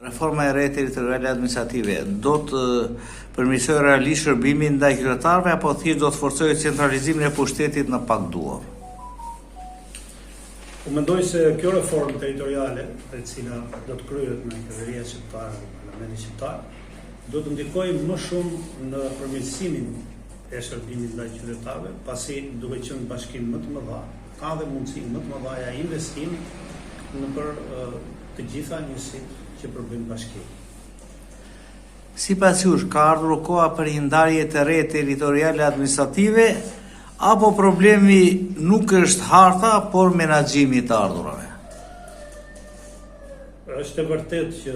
Reforma e re territoriale administrative do të përmirësojë realisht shërbimin ndaj qytetarëve apo thjesht do të forcojë centralizimin e pushtetit në pak duar? Mendoj se kjo reformë territoriale, e cila do të kryhet në qeveria shqiptare dhe parlamentin shqiptar, do të ndikojë më shumë në përmirësimin e shërbimit ndaj qytetarëve, pasi duke qenë bashkim më të mëdha, ka dhe mundësi më të mëdha investimi në për të gjitha njësitë që përbëjnë bashkim. Sipas jush, ka ardhur koha për një ndarje të re territoriale administrative, apo problemi nuk është harta, por menaxhimi i të ardhurave? Është e vërtet që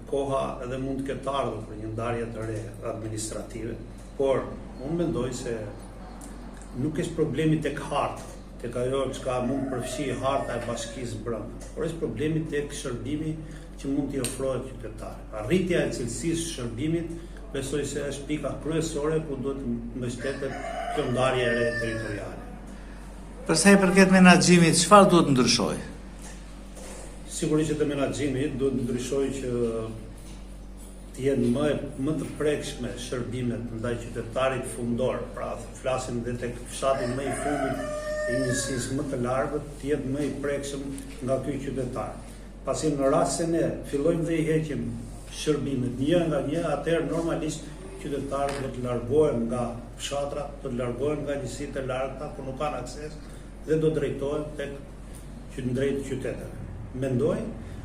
koha edhe mund të ketë ardhur për një ndarje të re administrative, por unë mendoj se nuk është problemi tek harta, tek ajo që mund përfshi harta e bashkisë brenda, por është problemi tek shërbimi që mund t'i ofrohet qytetarëve. Arritja e cilësisë së shërbimit besoj se është pika kryesore ku do të mbështetet kjo ndarje e re territoriale. Për sa i përket menaxhimit, çfarë duhet ndryshojë? Sigurisht që te menaxhimi duhet ndryshojë që të jenë më të prekshme shërbimet ndaj qytetarit fundor, pra flasim dhe tek fshati më i fundit i njësisë më të largët, të jetë më i prekshëm nga ky qytetar. Pasi në rast se ne fillojmë dhe i heqim shërbimet një nga një, atëherë normalisht qytetarët do të largohen nga fshatra, do të largohen nga njësitë e largëta, por nuk kanë akses dhe do drejtohen tek drejt qyteteve. Mendoj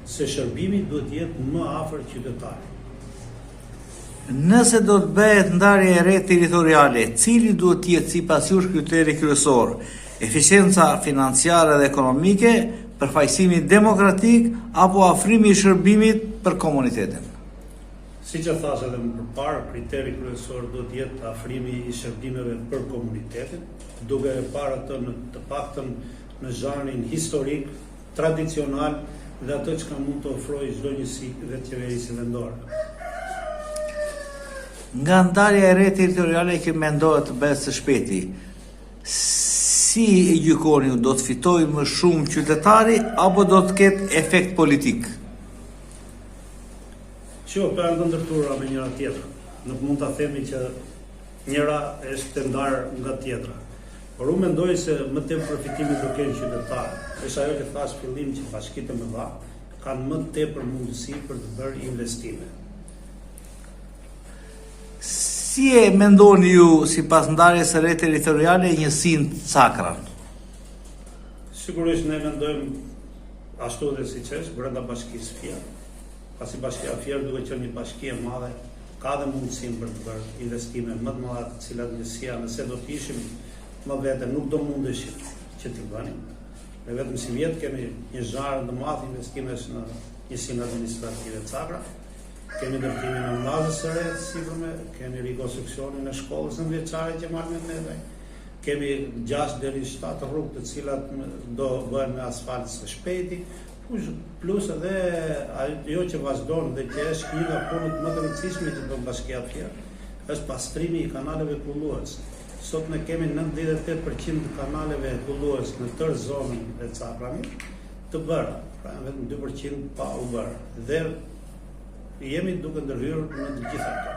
se shërbimi duhet të jetë më afër qytetarit. Nëse do të bëhet ndarje e re territoriale, cili duhet të jetë sipas jush kriteri kryesor? Eficienca financiare dhe ekonomike, përfaqësimi demokratik apo afrimi i shërbimit për komunitetin? Siç e thash edhe më përpara, kriteri kryesor do të jetë afrimi i shërbimeve për komunitetin, duke e parë atë në të paktën në zhanrin historik, tradicional dhe atë që mund të ofrojë çdo njësi dhe qeverisë vendore. Nga ndarja e re territoriale që mendohet të bëhet së shpejti, si e gjykoni, do të fitojë më shumë qytetari apo do të ketë efekt politik? Për të ndërtuara me njëra tjetra. Nuk mund ta themi që njëra është të ndarë nga tjetra. Por unë mendoj se më tepër përfitimi do kenë qytetarët. Është ajo që thash fillim që bashkitë e mëdha kanë më tepër mundësi për të bërë investime. Si e mendoni ju sipas ndarjes së re territoriale njësinë të Cakran? Sigurisht ne mendojmë ashtu dhe siç është brenda bashkisë Fier. Pasi bashkia Fier duke qenë një bashki e madhe, ka dhe mundësinë për të bërë investime më të mëdha, të cilat njësia nëse do të ishim më vete nuk do mundeshim që t'i bënim. Ne vetëm si vjet kemi një zharë të madh investimesh në njësinë administrative Cakra. Kemi ndërtimin e unazës së re të sipërme, kemi rikonstruksionin e shkollës nëntëvjeçare që marrë me neve. Kemi 6 deri 7 rrugë të cilat do bëhen me asfalt së shpejti, plus edhe ajo që vazhdon dhe që është një nga punët më të rëndësishme që do bashkia Fier, është pastrimi i kanaleve kulluese. Sot ne kemi 98% të kanaleve kulluese në tërë zonën e Cakranit të bëra, pra vetëm 2% pa u bërë. Dhe jemi duke ndërhyrë në të gjitha ato.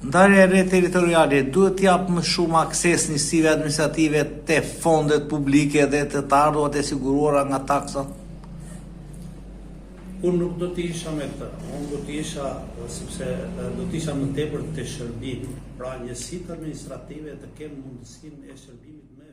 Ndarja e re territoriale duhet të jap më shumë akses njësive administrative te fondet publike dhe të ardhurat e siguruara nga taksat? Unë nuk do të isha me këtë. Unë do të isha sepse do të isha më tepër te shërbimi. Pra njësitë administrative të kenë mundësinë e shërbimit më